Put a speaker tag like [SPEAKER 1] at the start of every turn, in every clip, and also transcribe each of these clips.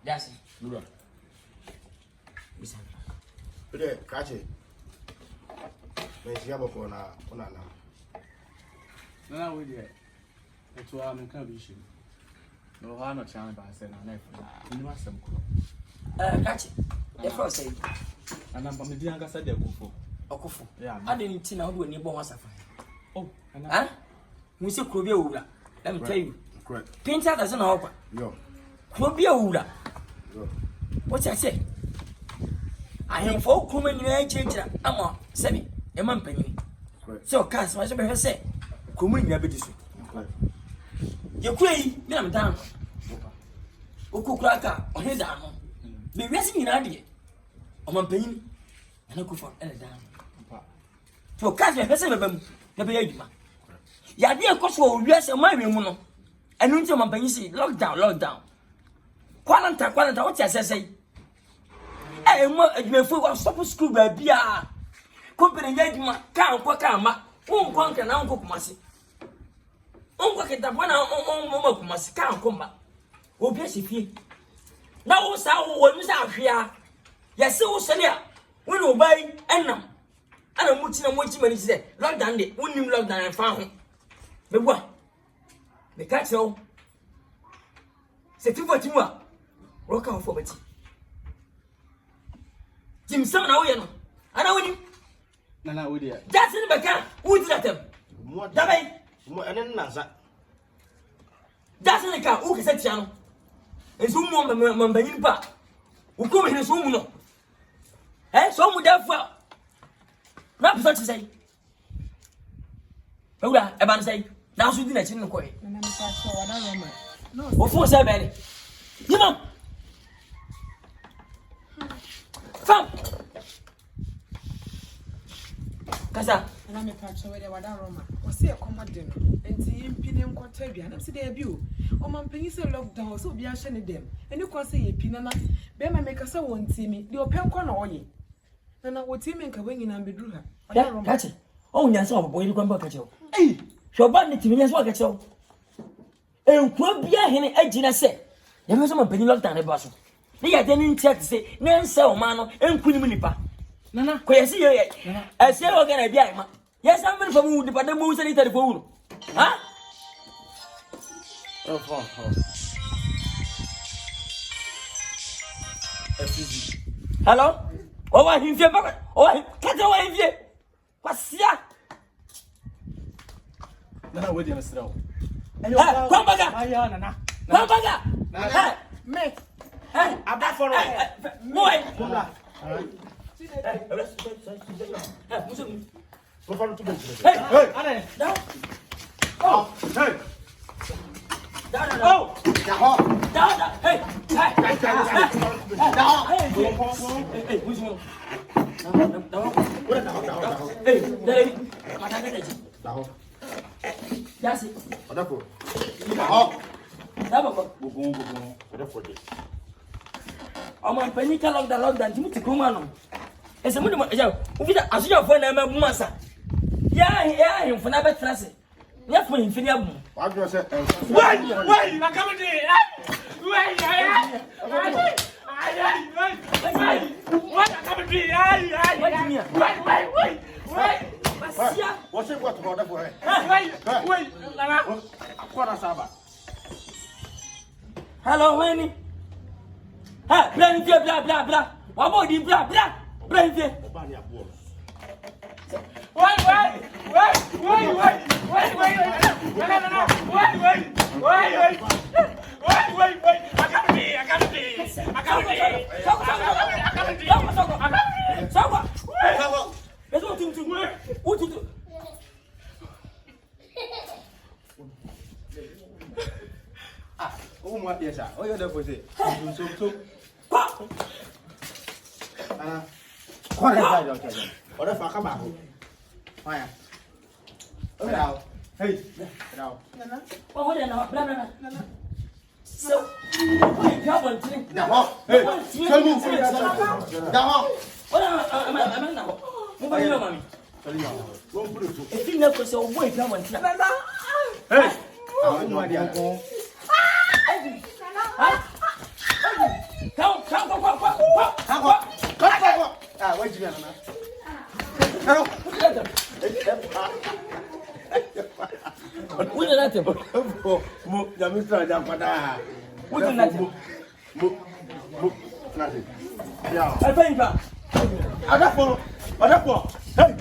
[SPEAKER 1] That's it.
[SPEAKER 2] Lura.
[SPEAKER 1] Listen.
[SPEAKER 2] Today, catch it. Let's see about one.
[SPEAKER 3] No, we did. That's why I'm in condition. No, I'm not trying to say no. You know some cool.
[SPEAKER 1] Catch it. The first say.
[SPEAKER 3] And I'm from the younger side. They're good.
[SPEAKER 1] Okufo.
[SPEAKER 3] Yeah.
[SPEAKER 1] I didn't think I would need one safa.
[SPEAKER 3] Oh,
[SPEAKER 1] Huh? We say Krobia Ura. Let me tell you.
[SPEAKER 2] Correct.
[SPEAKER 1] Painter doesn't help.
[SPEAKER 2] Yo.
[SPEAKER 1] Krobia Ura.
[SPEAKER 2] Yo.
[SPEAKER 1] What's I say? I have 4 women in a change. I'm on 7. A man penny.
[SPEAKER 2] Correct.
[SPEAKER 1] So, Cass, what I say? Kumin, you be
[SPEAKER 2] Correct.
[SPEAKER 1] you quay, I'm down. Okukraka, or head down. The rest in idea. On my penny. And I go for a down. So, Cass, I say, never heard you. Yadia Cosmo, yes, and my woman. And until my penny say, lockdown. Quarantine, what I say? You fool stop school, baby. Company, can't work out. Won't conquer now, Kumasi. Uncle get the one on Kumasi can't come back. Oh, bless you. Now, was our ones out here. Yes, so, Celia, we will buy and now. I don't want to know what you say. Lockdown, they wouldn't lockdown and found. But what? The catch all. Say 2 for 2. Rock out for it. Jim, some now, you know. I know you.
[SPEAKER 3] No, we did.
[SPEAKER 1] That's in the back. Who did that?
[SPEAKER 2] What?
[SPEAKER 1] Dabe.
[SPEAKER 2] And then Nasa.
[SPEAKER 1] That's in the car. Who is that channel? And some more Mambayin Park. Who come in his room? Eh, some would therefore. Not such to say. Oh, about say. Now, she didn't in the coin.
[SPEAKER 4] No,
[SPEAKER 1] What for, sir, Benny? You know. Come. Kasa.
[SPEAKER 4] na me pa cho we de wada Roma o se e komode no enti yimpine nkota bia na se de bi o o man panyi se lockdown so obi a hye ne dem eni ko se ye pina na be ma me kasa won timi de o penko na oye na wo timi nka banyi na mbeduru ha wada Roma
[SPEAKER 1] Kachi. Oh, nyansa obo yi kwamba kachi o. Eh, so ba ne timi nyansa kachi o. Enkwa bia hene agina se. Ya me so man panyi lockdown ne ba so. Ne ya de ni ntia se ne nsa o ma no enkunim nipa.
[SPEAKER 3] Nana,
[SPEAKER 1] Ko yesi ye. Ese o gana bia ma. Yes, I'm from who the Padamu sanitary for. Huh?
[SPEAKER 3] oh.
[SPEAKER 1] Hello? Oh, I hear you. Oh, cut away here. What's ya?
[SPEAKER 3] Nana, we did a straw.
[SPEAKER 1] Come back.
[SPEAKER 3] Nana.
[SPEAKER 1] Come back.
[SPEAKER 4] me
[SPEAKER 1] Hey,
[SPEAKER 3] I'm back for it.
[SPEAKER 1] boy.
[SPEAKER 2] Go for it to
[SPEAKER 1] Hey, down.
[SPEAKER 2] Oh, hey.
[SPEAKER 1] Down.
[SPEAKER 3] Oh,
[SPEAKER 1] Down. Hey. Hey, which one? Hey,
[SPEAKER 2] Down.
[SPEAKER 1] that's it.
[SPEAKER 2] Wonderful. Oh,
[SPEAKER 1] That's it. Ọmọ ìpẹ́ni ká lockdown tí mo ti kó máa nù. Ẹsẹ̀ mo ní mo ẹ̀jẹ̀ òfin àṣìyàn fún ẹ̀ náà mú màsà. Yá àhìnfún náà bẹ̀ tẹ̀lé sí. Yá fún ìfín ní ẹ̀bùn.
[SPEAKER 2] what do you say?
[SPEAKER 3] wait, I'm coming here. Wait, what? I'm coming here. Wait.
[SPEAKER 1] Bàṣíà.
[SPEAKER 2] What's it? What about that for?
[SPEAKER 3] Wait, Nana.
[SPEAKER 2] What a saba.
[SPEAKER 1] Hello, Winnie. Ha, blah, blah. What about you, blah. Brain.
[SPEAKER 2] Obania boss.
[SPEAKER 3] Wait.
[SPEAKER 2] Oh, what? Yes, sir. Oh, you're there for it. So. What is that? What if I come out? Fire. Hey. Now.
[SPEAKER 1] Oh, what blah. So, wait, come on, today.
[SPEAKER 2] Now. Hey. Tell me. Now.
[SPEAKER 1] What am I now? Move on, mommy.
[SPEAKER 2] Go put it.
[SPEAKER 1] If you never say, wait, come on, today.
[SPEAKER 2] Hey. Oh, my dear. Mo, ya Mr. Jampada.
[SPEAKER 1] What do nothing?
[SPEAKER 2] Mo, nothing. Yeah.
[SPEAKER 1] I think that.
[SPEAKER 2] Adapo. Hey,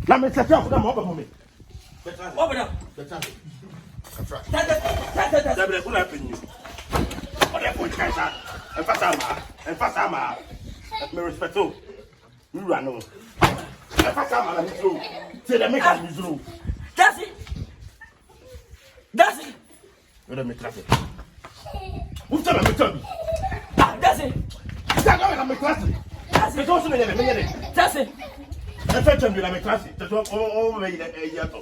[SPEAKER 2] na me set up come over me.
[SPEAKER 1] Open up.
[SPEAKER 2] That's right.
[SPEAKER 1] That.
[SPEAKER 2] Dabere kuna penyu. Adapo kaisa. Enfasama. Me respecto. We run on. Enfasama na mitro. Say the make us mitro.
[SPEAKER 1] That's it.
[SPEAKER 2] We don't make traffic. Who tell me me?
[SPEAKER 1] That's it.
[SPEAKER 2] That's how I make traffic.
[SPEAKER 1] That's
[SPEAKER 2] Me
[SPEAKER 1] it.
[SPEAKER 2] go so me.
[SPEAKER 1] That's it.
[SPEAKER 2] I fetch me la me class. That's what all me year to.